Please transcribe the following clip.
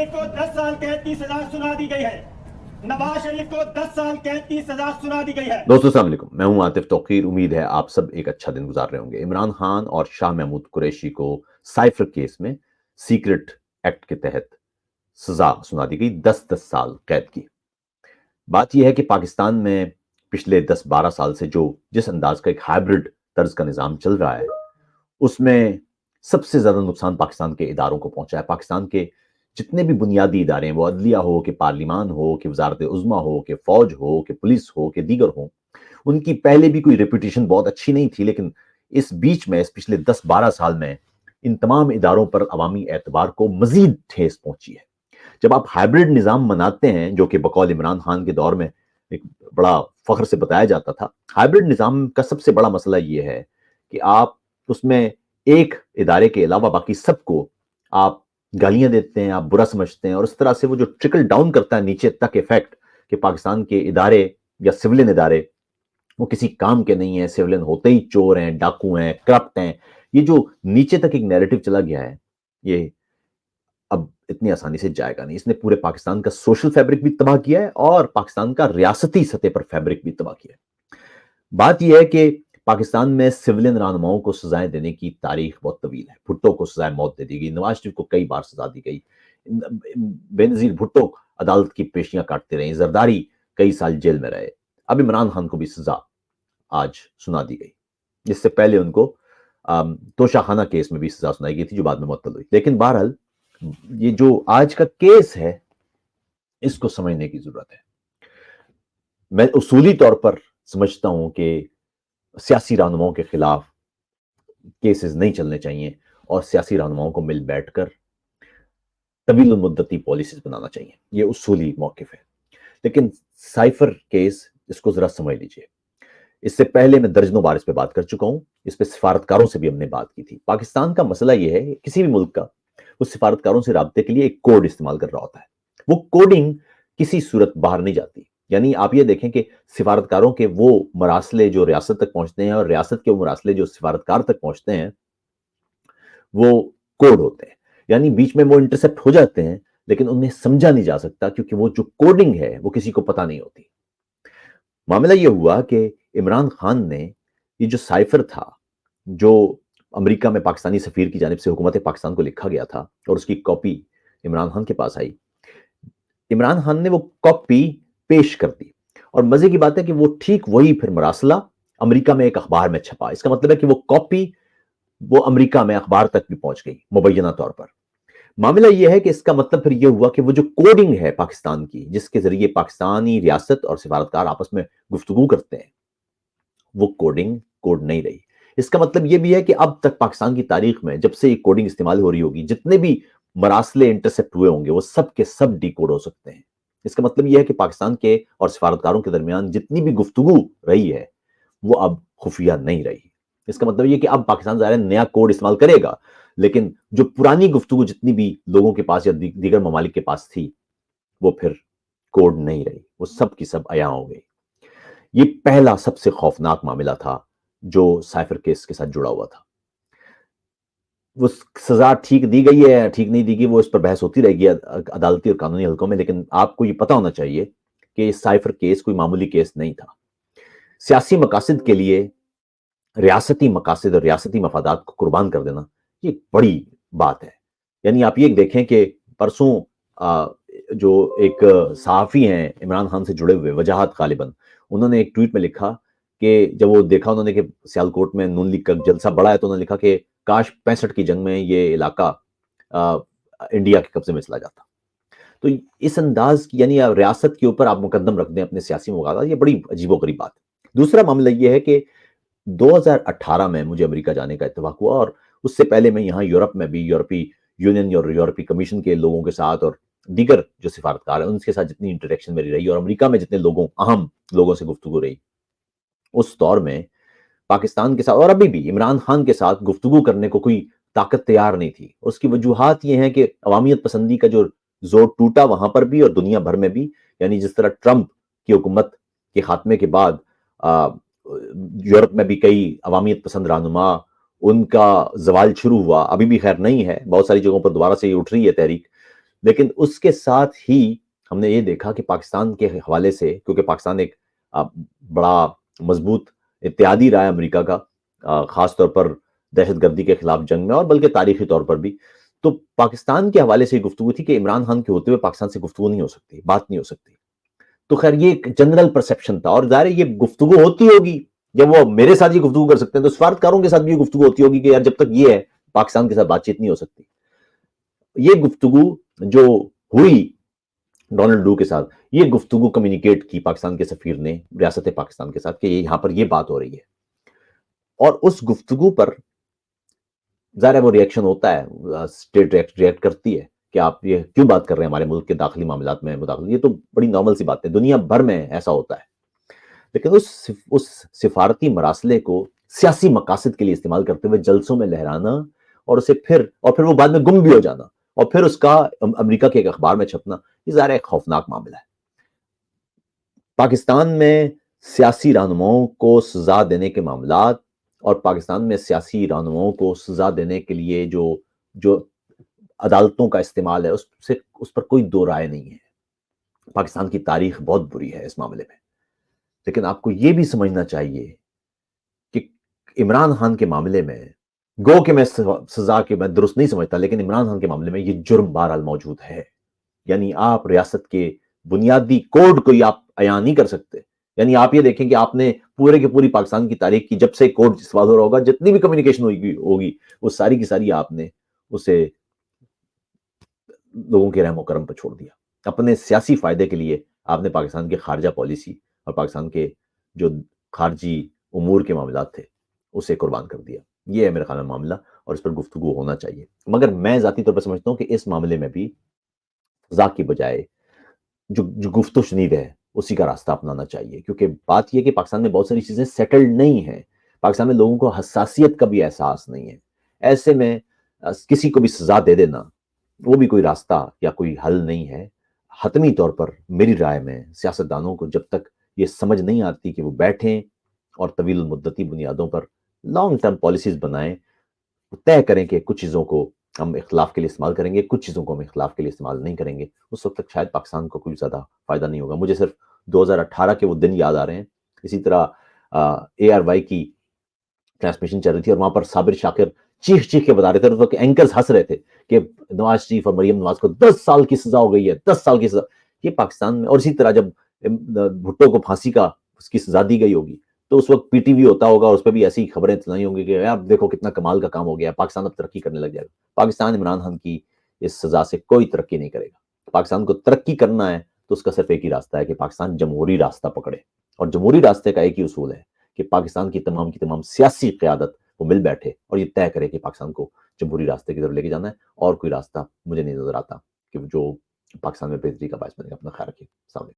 शरीफ को 10 साल कैद की सजा सुना दी गई है। नवाज शरीफ को 10 साल कैद की सजा सुना दी गई है। दोस्तों अस्सलाम वालेकुम, मैं हूं आतिफ तौकीर। उम्मीद है आप सब एक अच्छा दिन गुजार रहे होंगे। इमरान खान और शाह महमूद कुरैशी को साइफर केस में सीक्रेट एक्ट के तहत सजा सुना दी गई 10-10 साल कैद की। बात यह है कि पाकिस्तान में पिछले 10-12 साल से जिस अंदाज का एक हाइब्रिड तर्ज का निज़ाम चल रहा है, उसमें सबसे ज्यादा नुकसान पाकिस्तान के इदारों को पहुंचा है। पाकिस्तान के जितने भी बुनियादी इदारे हैं, वो अदलिया हो कि पार्लिमान हो कि वजारत उज़्मा हो कि फौज हो कि पुलिस हो कि दीगर हो, उनकी पहले भी कोई रेपुटेशन बहुत अच्छी नहीं थी, लेकिन इस बीच में इस पिछले 10-12 साल में इन तमाम इदारों पर अवामी एतबार को मजीद ठेस पहुंची है। जब आप हाइब्रिड निज़ाम बनाते हैं, जो कि बकौल इमरान खान के दौर में एक बड़ा फख्र से बताया जाता था, हाइब्रिड निज़ाम का सबसे बड़ा मसला यह है कि आप उसमें एक इदारे के अलावा बाकी सबको आप गालियां देते हैं, आप बुरा समझते हैं, और इस तरह से वो जो ट्रिकल डाउन करता है नीचे तक इफेक्ट कि पाकिस्तान के इदारे या सिविलियन इदारे वो किसी काम के नहीं है, सिविलियन होते ही चोर हैं, डाकू हैं, करप्ट हैं, ये जो नीचे तक एक नैरेटिव चला गया है, ये अब इतनी आसानी से जाएगा नहीं। इसने पूरे पाकिस्तान का सोशल फैब्रिक भी तबाह किया है और पाकिस्तान का रियासती सतह पर फैब्रिक भी तबाह किया है। बात यह है कि पाकिस्तान में सिविलियन रहनुमाओं को सजाएं देने की तारीख बहुत तवील है। भुट्टो को सजाए मौत दे दी गई, नवाज शरीफ को कई बार सजा दी गई, बेनजीर भुट्टो अदालत की पेशियां काटते रहे, जरदारी कई साल जेल में रहे, अब इमरान खान को भी सजा आज सुना दी गई। जिससे पहले उनको तोशाखाना केस में भी सजा सुनाई गई थी, जो बाद में मुअत्तल हुई। लेकिन बहरहाल ये जो आज का केस है, इसको समझने की जरूरत है। मैं उसूली तौर पर समझता हूं कि सियासी रहनुमाओं के खिलाफ केसेस नहीं चलने चाहिए और सियासी रहनुमाओं को मिल बैठकर तवील मुद्दती पॉलिसीज बनाना चाहिए। ये उसूली मौकिफ है। लेकिन साइफर केस, इसको जरा समझ लीजिए। इससे पहले मैं दर्जनों बार इस पे बात कर चुका हूं, इस पे सिफारतकारों से भी हमने बात की थी। पाकिस्तान का मसला यह है, किसी भी मुल्क का, वो सिफारतकारों से राब्ते के लिए एक कोड इस्तेमाल कर रहा होता है। वो कोडिंग किसी सूरत बाहर नहीं जाती। यानी आप ये देखें कि सिफारतकारों के वो मरासले जो रियासत तक पहुंचते हैं और रियासत के वो मरासले जो सिफारतकार तक पहुंचते हैं, वो कोड होते हैं। यानी बीच में वो इंटरसेप्ट हो जाते हैं, लेकिन उन्हें समझा नहीं जा सकता, क्योंकि वो जो कोडिंग है वो किसी को पता नहीं होती। मामला ये हुआ कि इमरान खान ने ये जो साइफर था, जो अमेरिका में पाकिस्तानी सफीर की जानिब से हुकूमत पाकिस्तान को लिखा गया था और उसकी कॉपी इमरान खान के पास आई, इमरान खान ने वो कॉपी पेश कर दी। और मजे की बात है कि वो ठीक वही फिर मरासला अमेरिका में एक अखबार में छपा। इसका मतलब है कि वो कॉपी वो अमेरिका में अखबार तक भी पहुंच गई मुबैना तौर पर। मामला यह है कि इसका मतलब फिर यह हुआ कि वो जो कोडिंग है पाकिस्तान की, जिसके जरिए पाकिस्तानी रियासत और सिफारतकार आपस में गुफ्तगू करते हैं, वो कोडिंग कोड नहीं रही। इसका मतलब यह भी है कि अब तक पाकिस्तान की तारीख में जब से ये कोडिंग इस्तेमाल हो रही होगी, जितने भी मरासले इंटरसेप्ट हुए होंगे, वो सब के सब डीकोड हो सकते हैं। इसका मतलब यह है कि पाकिस्तान के और सिफारतकारों के दरमियान जितनी भी गुफ्तगू रही है, वो अब खुफिया नहीं रही। इसका मतलब यह कि अब पाकिस्तान ज़ाहिर है नया कोड इस्तेमाल करेगा, लेकिन जो पुरानी गुफ्तगू जितनी भी लोगों के पास या दीगर ममालिक के पास थी, वो फिर कोड नहीं रही, वो सब की सब अया हो गई। ये पहला सबसे खौफनाक मामला था जो साइफर केस के साथ जुड़ा हुआ था। वो सजा ठीक दी गई है, ठीक नहीं दी गई, वो इस पर बहस होती रहेगी अदालती और कानूनी हलकों में, लेकिन आपको ये पता होना चाहिए कि साइफर केस कोई मामूली केस नहीं था। सियासी मकासद के लिए रियासती मकासद और रियासती मफादात को कुर्बान कर देना, ये बड़ी बात है। यानी आप ये देखें कि परसों जो एक सहाफ़ी हैं इमरान खान से जुड़े हुए, वजाहत गालिबन, उन्होंने एक ट्वीट में लिखा कि जब वो देखा उन्होंने कि सियालकोट में नून लीग का जलसा बढ़ा है, तो उन्होंने लिखा कि काश 65 की जंग में ये इलाका इंडिया के कब्जे में चला जाता। तो इस अंदाज की, यानी रियासत के ऊपर आप मुकद्दम रख दें अपने सियासी मुकाबला, ये बड़ी अजीबोगरीब बात है। दूसरा मामला ये है कि 2018 में मुझे अमेरिका जाने का इत्तेफाक हुआ, और उससे पहले मैं यहाँ यूरोप में भी यूरोपीय यूनियन और यूरोपीय कमीशन के लोगों के साथ और दीगर जो सिफारतकार हैं उनके साथ जितनी इंटरेक्शन मेरी रही, और अमेरिका में जितने अहम लोगों से गुफ्तगू रही, उस दौर में पाकिस्तान के साथ और अभी भी इमरान खान के साथ गुफ्तगू करने को कोई ताकत तैयार नहीं थी। उसकी वजूहात ये हैं कि अवामियत पसंदी का जो जोर टूटा वहां पर भी और दुनिया भर में भी। यानी जिस तरह ट्रंप की हुकूमत के खात्मे के बाद यूरोप में भी कई अवामियत पसंद रहनुमा, उनका जवाल शुरू हुआ, अभी भी खैर नहीं है, बहुत सारी जगहों पर दोबारा से ये उठ रही है तहरीक, لیکن اس کے ساتھ ہی ہم نے یہ دیکھا کہ پاکستان کے حوالے سے، کیونکہ پاکستان ایک بڑا مضبوط اتحادی رہا ہے امریکہ کا، خاص طور پر دہشت گردی کے خلاف جنگ میں، اور بلکہ تاریخی طور پر بھی، تو پاکستان کے حوالے سے یہ گفتگو تھی کہ عمران خان کے ہوتے ہوئے پاکستان سے گفتگو نہیں ہو سکتی، بات نہیں ہو سکتی. تو خیر یہ ایک جنرل پرسپشن تھا، اور ظاہر یہ گفتگو ہوتی ہوگی. جب وہ میرے ساتھ یہ گفتگو کر سکتے ہیں تو سفارتکاروں کے ساتھ بھی یہ گفتگو ہوتی ہوگی کہ یار جب تک یہ ہے پاکستان کے ساتھ بات چیت نہیں ہو سکتی. یہ گفتگو جو ہوئی ڈونلڈ ڈو کے ساتھ، یہ گفتگو کمیونیکیٹ کی پاکستان کے سفیر نے ریاست پاکستان کے ساتھ کہ یہاں پر یہ بات ہو رہی ہے. اور اس گفتگو پر ظاہر ہے وہ ریئیکشن ہوتا ہے، اسٹیٹ ریئیکٹ کرتی ہے کہ آپ یہ کیوں بات کر رہے ہیں ہمارے ملک کے داخلی معاملات میں مداخلت. یہ تو بڑی نارمل سی بات ہے، دنیا بھر میں ایسا ہوتا ہے. لیکن اس سفارتی مراسلے کو سیاسی مقاصد کے لیے استعمال کرتے ہوئے جلسوں میں لہرانا، اور اسے پھر وہ بعد میں گم بھی ہو جانا، اور پھر اس کا امریکہ کے ایک اخبار میں چھپنا، یہ ظاہر ایک خوفناک معاملہ ہے. پاکستان میں سیاسی رہنماؤں کو سزا دینے کے معاملات، اور پاکستان میں سیاسی رہنماؤں کو سزا دینے کے لیے جو عدالتوں کا استعمال ہے، اس پر کوئی دو رائے نہیں ہے. پاکستان کی تاریخ بہت بری ہے اس معاملے میں. لیکن آپ کو یہ بھی سمجھنا چاہیے کہ عمران خان کے معاملے میں، گو کہ میں سزا کے میں درست نہیں سمجھتا، لیکن عمران خان کے معاملے میں یہ جرم بہرحال موجود ہے. یعنی آپ ریاست کے بنیادی کوڈ کو آپ عیاں نہیں کر سکتے. یعنی آپ یہ دیکھیں کہ آپ نے پورے کے پوری پاکستان کی تاریخ کی، جب سے کوڈ استعمال ہو رہا ہوگا، جتنی بھی کمیونیکیشن ہوگی وہ ساری کی ساری آپ نے اسے لوگوں کے رحم و کرم پر چھوڑ دیا. اپنے سیاسی فائدے کے لیے آپ نے پاکستان کے خارجہ پالیسی اور پاکستان کے جو خارجی امور کے معاملات تھے اسے قربان کر دیا. یہ ہے میرے خیال میں معاملہ، اور اس پر گفتگو ہونا چاہیے. مگر میں ذاتی طور پر سمجھتا ہوں کہ اس معاملے میں بھی سزا کی بجائے جو گفت و شنید ہے اسی کا راستہ اپنانا چاہیے. کیونکہ بات یہ کہ پاکستان میں بہت ساری چیزیں سیٹلڈ نہیں ہیں. پاکستان میں لوگوں کو حساسیت کا بھی احساس نہیں ہے. ایسے میں کسی کو بھی سزا دے دینا وہ بھی کوئی راستہ یا کوئی حل نہیں ہے. حتمی طور پر میری رائے میں سیاستدانوں کو جب تک یہ سمجھ نہیں آتی کہ وہ بیٹھیں اور طویل المدتی بنیادوں پر لانگ ٹرم پالیسیز بنائیں، طے کریں کہ کچھ چیزوں کو ہم اختلاف کے لیے استعمال کریں گے، کچھ چیزوں کو ہم اختلاف کے لیے استعمال نہیں کریں گے، اس وقت تک شاید پاکستان کو کوئی زیادہ فائدہ نہیں ہوگا. مجھے صرف 2018 کے وہ دن یاد آ رہے ہیں. اسی طرح ARY کی ٹرانسمیشن چل رہی تھی، اور وہاں پر صابر شاکر چیخ کے بتا رہے تھے، اس وقت اینکرز ہنس رہے تھے کہ نواز شریف اور مریم نواز کو 10 سال کی سزا ہو گئی ہے، 10 سال کی سزا. یہ پاکستان میں، اور اسی طرح جب بھٹو کو پھانسی کا اس کی سزا دی گئی ہوگی تو اس وقت PTV ہوتا ہوگا، اور اس پہ بھی ایسی خبریں سنائی ہوں گی کہ یار دیکھو کتنا کمال کا کام ہو گیا، پاکستان اب ترقی کرنے لگ جائے گا. پاکستان عمران خان کی اس سزا سے کوئی ترقی نہیں کرے گا. پاکستان کو ترقی کرنا ہے تو اس کا صرف ایک ہی راستہ ہے کہ پاکستان جمہوری راستہ پکڑے. اور جمہوری راستے کا ایک ہی اصول ہے کہ پاکستان کی تمام سیاسی قیادت وہ مل بیٹھے اور یہ طے کرے کہ پاکستان کو جمہوری راستے کی طرف لے کے جانا ہے. اور کوئی راستہ مجھے نہیں نظر آتا کہ جو پاکستان میں بہتری کا باعث بنے گا. اپنا خیال رکھیے. السلام علیکم.